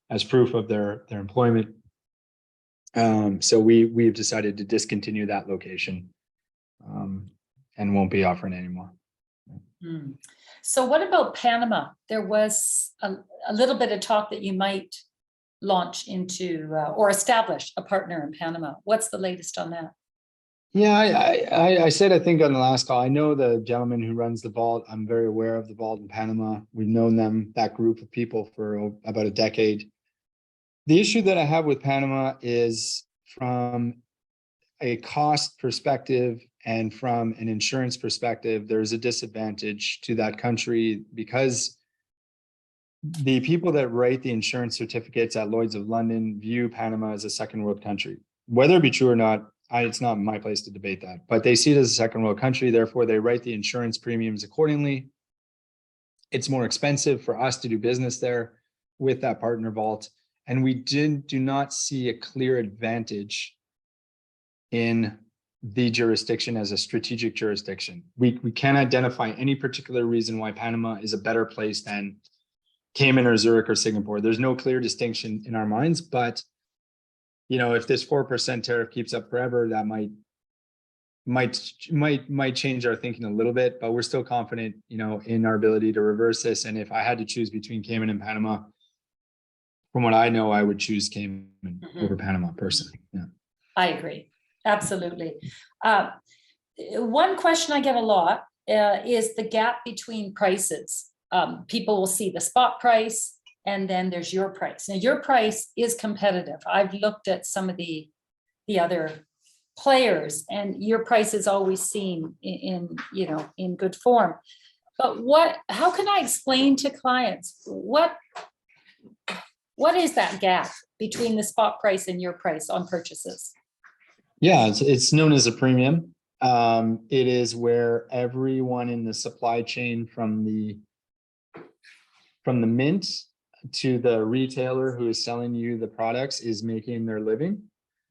as proof of their employment. So we've decided to discontinue that location and won't be offering anymore. So what about Panama? There was a little bit of talk that you might launch into or establish a partner in Panama. What's the latest on that? Yeah, I said, I think on the last call, I know the gentleman who runs the vault. I'm very aware of the vault in Panama. We've known them, that group of people, for about a decade. The issue that I have with Panama is from a cost perspective and from an insurance perspective, there's a disadvantage to that country because the people that write the insurance certificates at Lloyd's of London view Panama as a second world country. Whether it be true or not, it's not my place to debate that, but they see it as a second world country. Therefore, they write the insurance premiums accordingly. It's more expensive for us to do business there with that partner vault. And we do not see a clear advantage in the jurisdiction as a strategic jurisdiction. We can't identify any particular reason why Panama is a better place than Cayman or Zurich or Singapore. There's no clear distinction in our minds, but if this 4% tariff keeps up forever, that might might change our thinking a little bit, but we're still confident, in our ability to reverse this. And if I had to choose between Cayman and Panama, from what I know, I would choose Cayman over Panama personally. Yeah. I agree. Absolutely. One question I get a lot is the gap between prices. People will see the spot price and then there's your price. Now your price is competitive. I've looked at some of the other players and your price is always seen in good form. But how can I explain to clients what is that gap between the spot price and your price on purchases? Yeah, it's known as a premium. It is where everyone in the supply chain from the mint to the retailer who is selling you the products is making their living.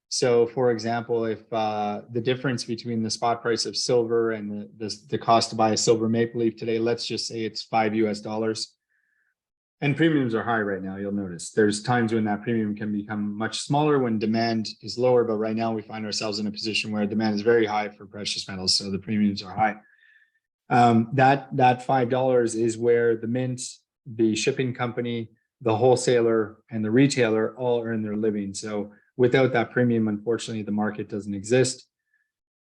So for example, if the difference between the spot price of silver and the cost to buy a silver maple leaf today, let's just say it's $5 US. And premiums are high right now, you'll notice. There's times when that premium can become much smaller when demand is lower, but right now we find ourselves in a position where demand is very high for precious metals, so the premiums are high. That $5 is where the mint, the shipping company, the wholesaler, and the retailer all earn their living. So without that premium, unfortunately, the market doesn't exist.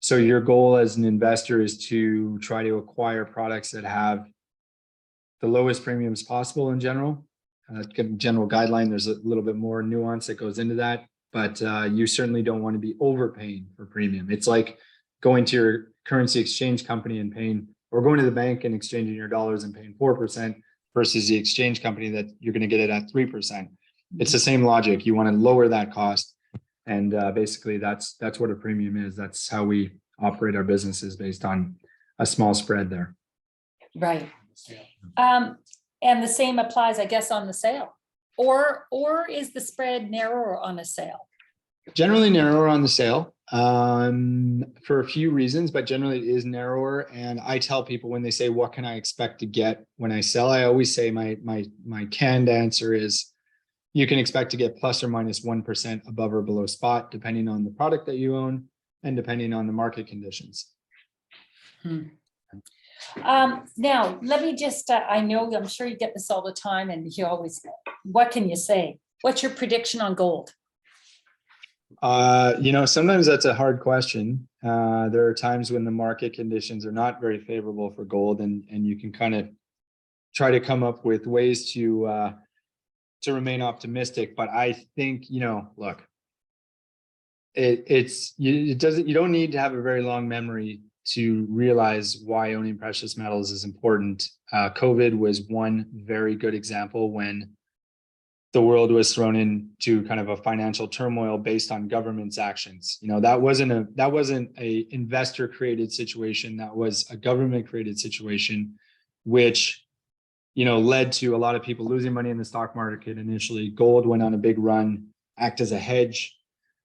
So your goal as an investor is to try to acquire products that have the lowest premiums possible in general. General guideline, there's a little bit more nuance that goes into that, but you certainly don't want to be overpaying for premium. It's like going to your currency exchange company and paying, or going to the bank and exchanging your dollars and paying 4% versus the exchange company that you're going to get it at 3%. It's the same logic. You want to lower that cost. And basically that's what a premium is. That's how we operate our businesses, based on a small spread there. Right. And the same applies, I guess, on the sale, or is the spread narrower on a sale? Generally narrower on the sale, for a few reasons, but generally it is narrower. And I tell people when they say, what can I expect to get when I sell? I always say my canned answer is you can expect to get plus or minus 1% above or below spot, depending on the product that you own and depending on the market conditions. Now, let me just, I'm sure you get this all the time and you always, what can you say? What's your prediction on gold? Sometimes that's a hard question. There are times when the market conditions are not very favorable for gold, and you can kind of try to come up with ways to remain optimistic. But I think, look, you don't need to have a very long memory to realize why owning precious metals is important. COVID was one very good example when the world was thrown into kind of a financial turmoil based on government's actions. That wasn't a investor created situation. That was a government created situation, which, led to a lot of people losing money in the stock market. Initially, gold went on a big run, act as a hedge.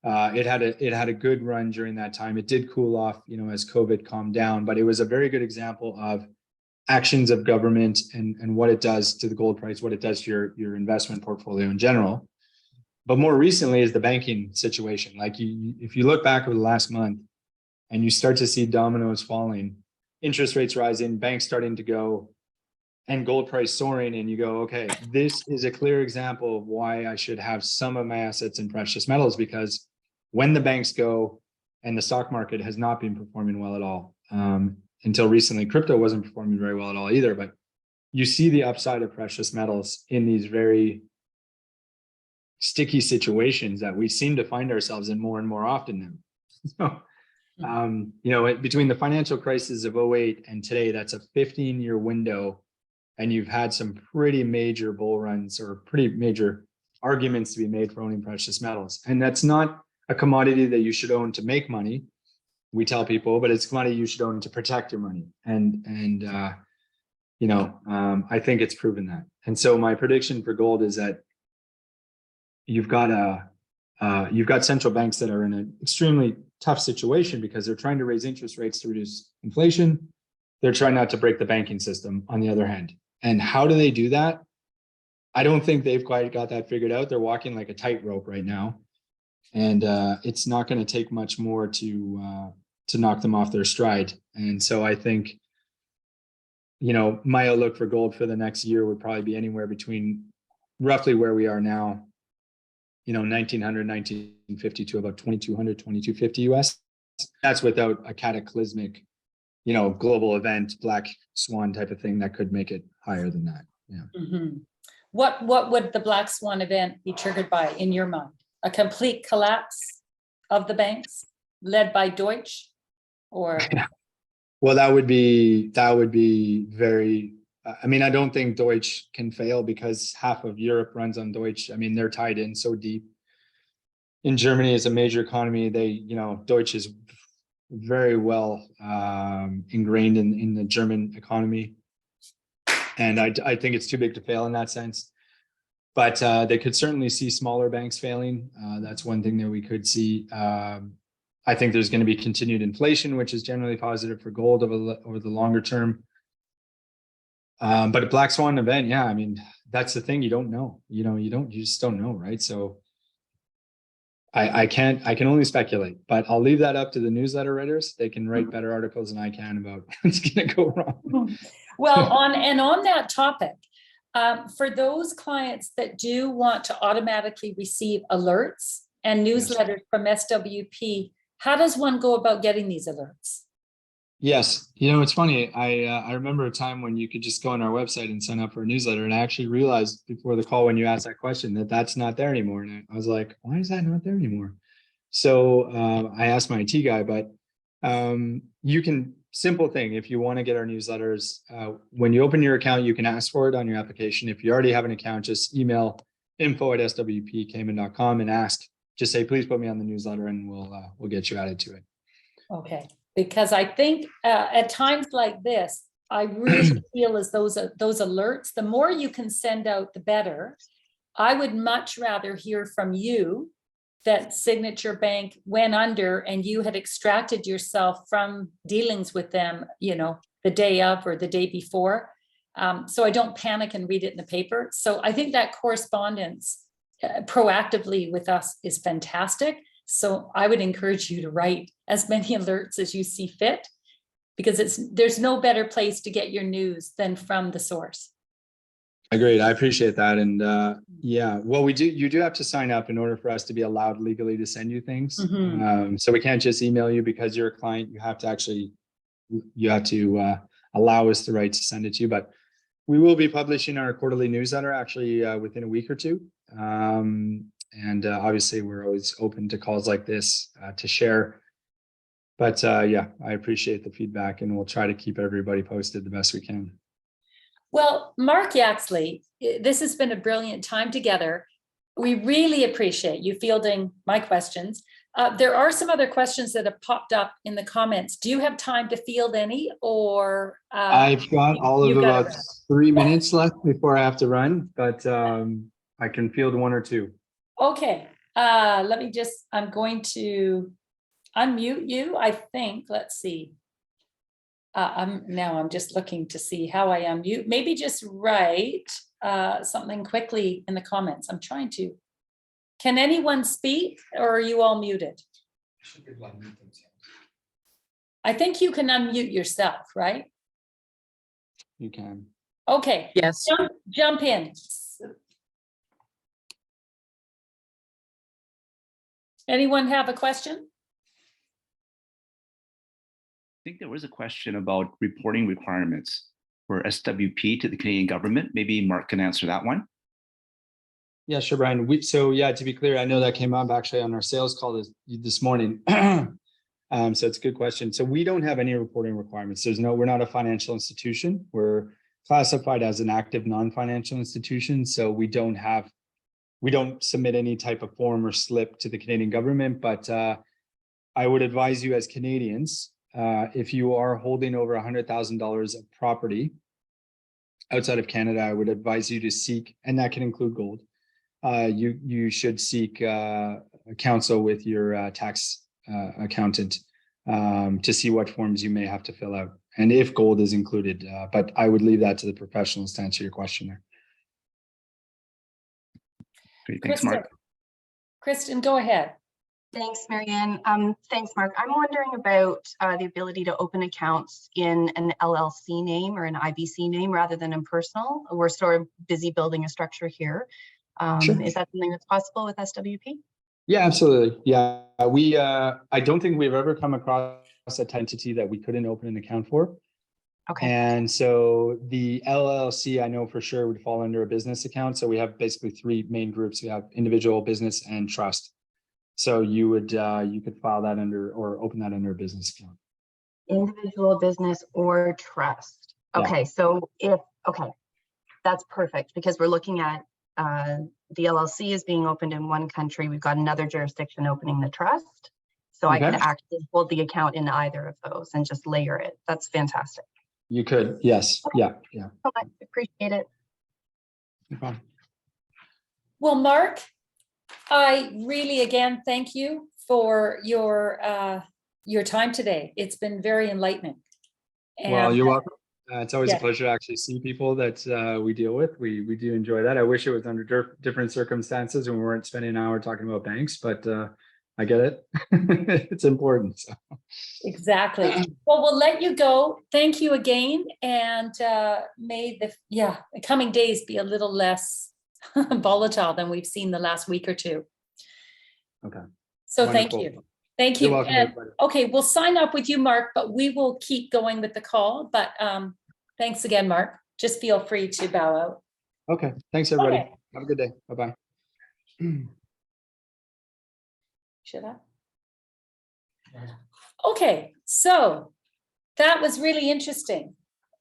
It had a good run during that time. It did cool off, as COVID calmed down, but it was a very good example of actions of government and what it does to the gold price, what it does to your investment portfolio in general. But more recently is the banking situation. Like if you look back over the last month and you start to see dominoes falling, interest rates rising, banks starting to go, and gold price soaring, and you go, okay, this is a clear example of why I should have some of my assets in precious metals, because when the banks go and the stock market has not been performing well at all, until recently, crypto wasn't performing very well at all either, but you see the upside of precious metals in these very sticky situations that we seem to find ourselves in more and more often now. So, between the financial crisis of 2008 and today, that's a 15-year window. And you've had some pretty major bull runs or pretty major arguments to be made for owning precious metals. And that's not a commodity that you should own to make money, we tell people, but it's a commodity you should own to protect your money. And I think it's proven that. And so my prediction for gold is that you've got central banks that are in an extremely tough situation because they're trying to raise interest rates to reduce inflation. They're trying not to break the banking system, on the other hand. And how do they do that? I don't think they've quite got that figured out. They're walking like a tightrope right now. And it's not going to take much more to knock them off their stride. And so I think, my outlook for gold for the next year would probably be anywhere between roughly where we are now, 1900, 1950 to about 2200, 2250 US. That's without a cataclysmic, global event, black swan type of thing that could make it higher than that. Yeah. Mm-hmm. What would the black swan event be triggered by in your mind? A complete collapse of the banks led by Deutsche, or? Well, that would be very, I don't think Deutsche can fail because half of Europe runs on Deutsche. They're tied in so deep. In Germany, as a major economy, Deutsche is very well ingrained in the German economy. And I think it's too big to fail in that sense. But they could certainly see smaller banks failing. That's one thing that we could see. I think there's going to be continued inflation, which is generally positive for gold over the longer term. But a black swan event, yeah, that's the thing. You don't know. You just don't know, right? So I can only speculate, but I'll leave that up to the newsletter writers. They can write better articles than I can about what's going to go wrong. Well, on that topic, for those clients that do want to automatically receive alerts and newsletters from SWP, how does one go about getting these alerts? Yes. It's funny. I remember a time when you could just go on our website and sign up for a newsletter. And I actually realized before the call, when you asked that question, that that's not there anymore. And I was like, why is that not there anymore? So I asked my IT guy, but you can, simple thing. If you want to get our newsletters, when you open your account, you can ask for it on your application. If you already have an account, just email info@swpcayman.com and ask, just say, please put me on the newsletter and we'll get you added to it. Okay. Because I think at times like this, I really feel as those alerts, the more you can send out, the better. I would much rather hear from you that Signature Bank went under and you had extracted yourself from dealings with them, the day of or the day before. So I don't panic and read it in the paper. So I think that correspondence proactively with us is fantastic. So I would encourage you to write as many alerts as you see fit, because there's no better place to get your news than from the source. Agreed. I appreciate that. And well, you do have to sign up in order for us to be allowed legally to send you things. Mm-hmm. So we can't just email you because you're a client. You have to allow us the right to send it to you. But we will be publishing our quarterly newsletter actually within a week or two. And obviously we're always open to calls like this to share. But I appreciate the feedback, and we'll try to keep everybody posted the best we can. Well, Mark Yaxley, this has been a brilliant time together. We really appreciate you fielding my questions. There are some other questions that have popped up in the comments. Do you have time to field any, or? I've got all of about 3 minutes left before I have to run, but I can field one or two. Okay, I'm going to unmute you, I think. Let's see. I'm just looking to see how I unmute. Maybe just write something quickly in the comments. I'm trying to. Can anyone speak, or are you all muted? I think you can unmute yourself, right? You can. Okay. Yes. Jump in. Anyone have a question? I think there was a question about reporting requirements for SWP to the Canadian government. Maybe Mark can answer that one. Yeah, sure, Brian. To be clear, I know that came up actually on our sales call this morning. So it's a good question. So we don't have any reporting requirements. We're not a financial institution. We're classified as an active non-financial institution. So we don't submit any type of form or slip to the Canadian government. But I would advise you as Canadians, if you are holding over $100,000 of property outside of Canada, I would advise you to seek, and that can include gold. You should seek counsel with your tax accountant to see what forms you may have to fill out, and if gold is included. But I would leave that to the professionals to answer your question there. Great, thanks, Mark. Kristen, go ahead. Thanks, Marianne. Thanks, Mark. I'm wondering about the ability to open accounts in an LLC name or an IBC name rather than in personal. We're sort of busy building a structure here. Sure. Is that something that's possible with SWP? Yeah, absolutely. Yeah, I don't think we've ever come across a entity that we couldn't open an account for. Okay. And so the LLC, I know for sure would fall under a business account. So we have basically three main groups. We have individual, business, and trust. So you could file that under or open that under a business account. Individual, business, or trust. Yeah. Okay, so okay, that's perfect because we're looking at the LLC is being opened in one country. We've got another jurisdiction opening the trust. So I could Okay. actually hold the account in either of those and just layer it. That's fantastic. You could, yes. Yeah, yeah. So much. Appreciate it. No problem. Well, Mark, I really, again, thank you for your time today. It's been very enlightening. Well, And you're welcome. It's always Yeah. a pleasure to actually see people that we deal with. We do enjoy that. I wish it was under different circumstances and we weren't spending an hour talking about banks, but I get it. It's important. So. exactly. Well, we'll let you go. Thank you again. And may the coming days be a little less volatile than we've seen the last week or two. Okay. So Wonderful. thank you. Thank you. You're welcome, And, everybody. okay, we'll sign up with you, Mark, but we will keep going with the call. But thanks again, Mark. Just feel free to bow out. Okay. Thanks, everybody. Okay. Have a good day. Bye-bye. Should I? Okay, so that was really interesting.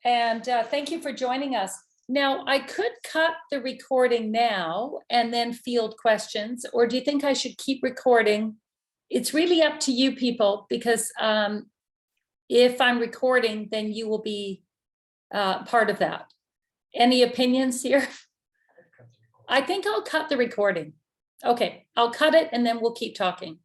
And thank you for joining us. Now, I could cut the recording now and then field questions, or do you think I should keep recording? It's really up to you people, because if I'm recording, then you will be part of that. Any opinions here? I think I'll cut the recording. Okay, I'll cut it and then we'll keep talking.